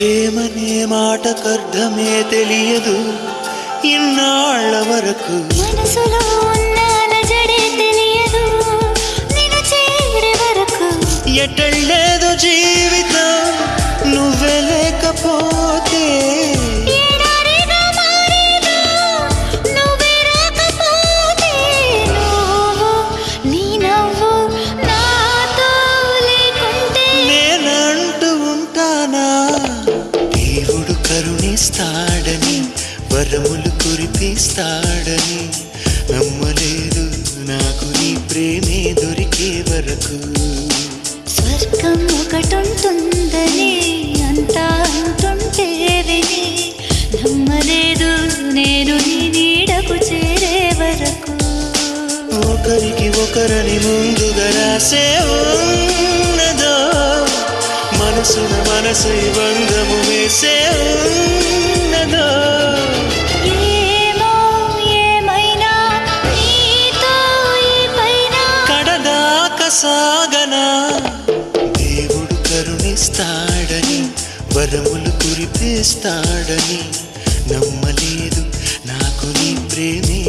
ఏమనే మాటకర్థమే తెలియదు ఇన్నాళ్ళ వరకు మనసులో ఉన్న అలజడే తెలియదు నిన్ను చేరే వరకు ఎటళ్ళేదో జీవితం నువ్వే లేకపోతే ఎడారిగా మారేదో నువ్వే రాకపోతే నువ్వు నీ నవ్వు నాతో లేకుంటే నేనంటూ ఉంటానా దేవుడు కరుణిస్తాడని వరములు కురిపిస్తాడని నమ్మలేదు నాకు నీ ప్రేమే దొరికే వరకు స్వర్గం ఒకటుంటుందని అంతా అంటుంటే విని నమ్మలేదు నేను నీ నీడకు చేరే వరకు ఒకరికి ఒకరని ముందుగా రాసే ఉన్నదో మనసున మనసై బంధము వేసే ఉన్నదో ఏమో ఏమైనా నీతో ఈ పైన కడదాక సాగనా దేవుడు కరుణిస్తాడని వరములు కురిపిస్తాడని నమ్మలేదు నాకు నీ ప్రేమే